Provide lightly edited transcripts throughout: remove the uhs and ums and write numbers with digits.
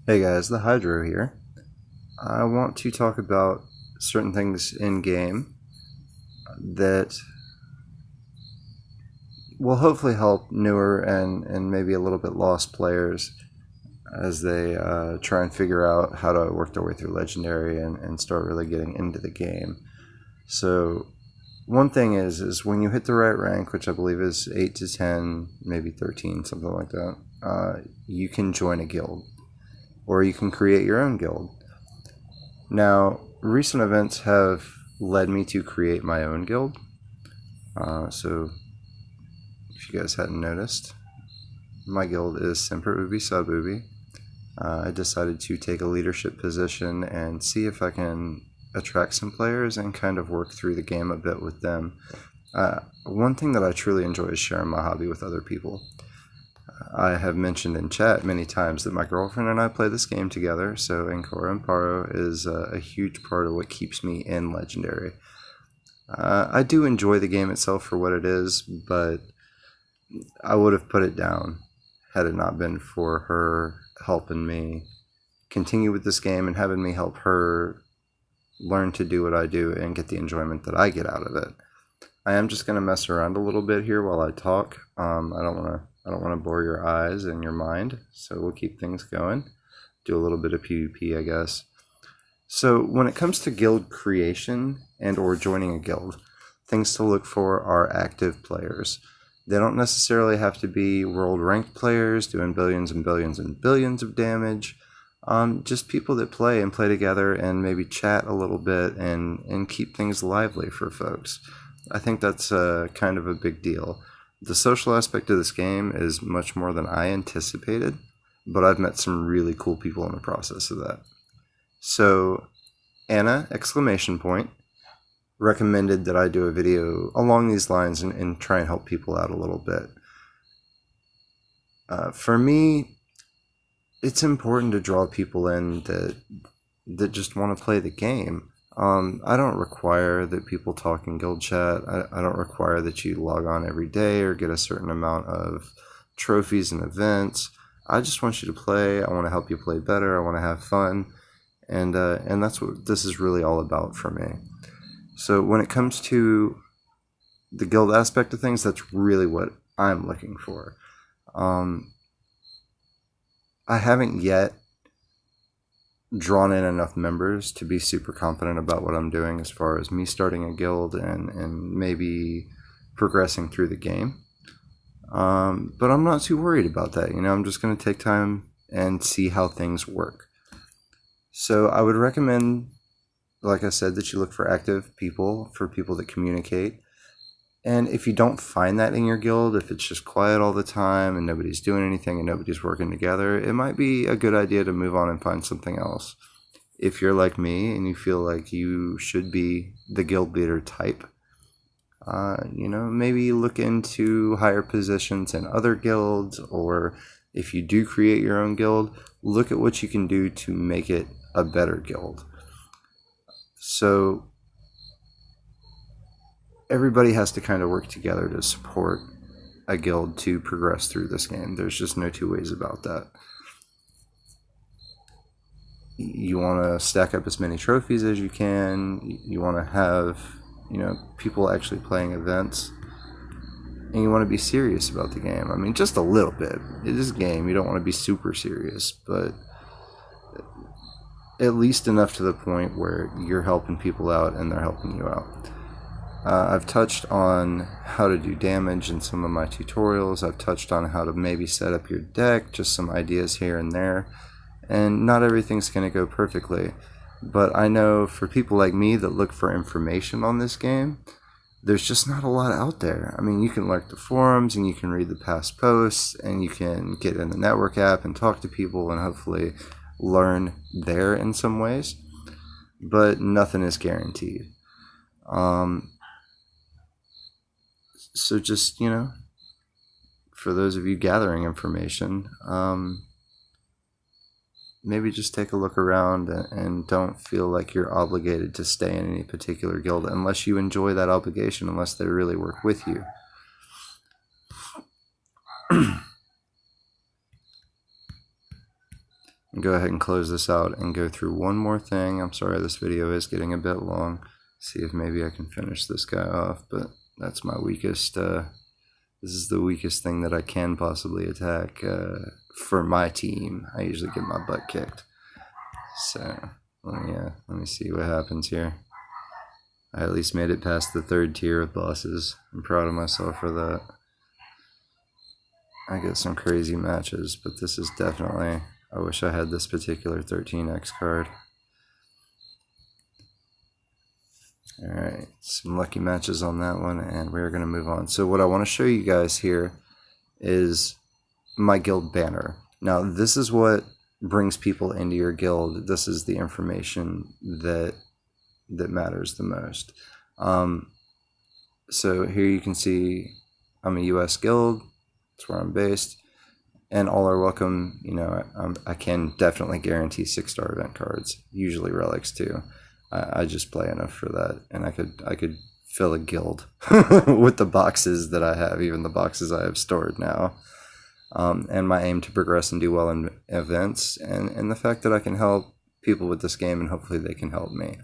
Hey guys, the Hydro here. I want to talk about certain things in game that will hopefully help newer and maybe a little bit lost players as they try and figure out how to work their way through Legendary and start really getting into the game. So, one thing is when you hit the right rank, which I believe is 8 to 10, maybe 13, something like that, you can join a guild or you can create your own guild. Now, recent events have led me to create my own guild. So, if you guys hadn't noticed, my guild is Semper Ubi Sub Ubi. I decided to take a leadership position and see if I can attract some players and kind of work through the game a bit with them. One thing that I truly enjoy is sharing my hobby with other people. I have mentioned in chat many times that my girlfriend and I play this game together, so Ancora Amparo is a huge part of what keeps me in Legendary. I do enjoy the game itself for what it is, but I would have put it down had it not been for her helping me continue with this game and having me help her learn to do what I do and get the enjoyment that I get out of it. I am just going to mess around a little bit here while I talk. I don't want to bore your eyes and your mind, so we'll keep things going. Do a little bit of PvP, I guess. So when it comes to guild creation and or joining a guild, things to look for are active players. They don't necessarily have to be world ranked players doing billions and billions and billions of damage. Just people that play and play together and maybe chat a little bit and keep things lively for folks. I think that's kind of a big deal. The social aspect of this game is much more than I anticipated, but I've met some really cool people in the process of that. So, Anna, exclamation point, recommended that I do a video along these lines and try and help people out a little bit. For me, it's important to draw people in that just want to play the game. I don't require that people talk in guild chat. I don't require that you log on every day or get a certain amount of trophies and events. I just want you to play. I want to help you play better. I want to have fun. And that's what this is really all about for me. So when it comes to the guild aspect of things, that's really what I'm looking for. I haven't yet drawn in enough members to be super confident about what I'm doing as far as me starting a guild and maybe progressing through the game. But I'm not too worried about that. I'm just going to take time and see how things work. So I would recommend, like I said, that you look for active people, for people that communicate. And if you don't find that in your guild, if it's just quiet all the time and nobody's doing anything and nobody's working together, it might be a good idea to move on and find something else. If you're like me and you feel like you should be the guild leader type, maybe look into higher positions in other guilds, or if you do create your own guild, look at what you can do to make it a better guild. So everybody has to kind of work together to support a guild to progress through this game. There's just no two ways about that. You want to stack up as many trophies as you can. You want to have, people actually playing events. And you want to be serious about the game. I mean, just a little bit. It is a game. You don't want to be super serious, but at least enough to the point where you're helping people out and they're helping you out. I've touched on how to do damage in some of my tutorials. I've touched on how to maybe set up your deck, just some ideas here and there. And not everything's going to go perfectly. But I know for people like me that look for information on this game, there's just not a lot out there. I mean, you can lurk the forums and you can read the past posts and you can get in the network app and talk to people and hopefully learn there in some ways. But nothing is guaranteed. So just, for those of you gathering information, maybe just take a look around and don't feel like you're obligated to stay in any particular guild unless you enjoy that obligation, unless they really work with you. go ahead and close this out and go through one more thing. I'm sorry this video is getting a bit long. See if maybe I can finish this guy off, but that's my weakest, this is the weakest thing that I can possibly attack for my team. I usually get my butt kicked. So, let me see what happens here. I at least made it past the 3rd tier of bosses. I'm proud of myself for that. I get some crazy matches, but this is definitely... I wish I had this particular 13x card. Alright, some lucky matches on that one, and we're going to move on. So what I want to show you guys here is my guild banner. Now, this is what brings people into your guild. This is the information that matters the most. So here you can see I'm a US guild. That's where I'm based. And all are welcome. You know, I can definitely guarantee 6-star event cards, usually relics too. I just play enough for that, and I could fill a guild with the boxes that I have, even the boxes I have stored now. And my aim to progress and do well in events, and the fact that I can help people with this game, and hopefully they can help me.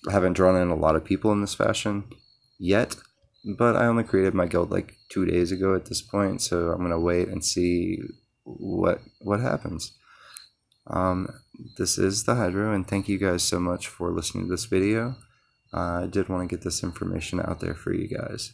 I haven't drawn in a lot of people in this fashion yet, but I only created my guild like 2 days ago at this point, so I'm gonna wait and see what happens. This is the Hydro, and thank you guys so much for listening to this video. I did want to get this information out there for you guys.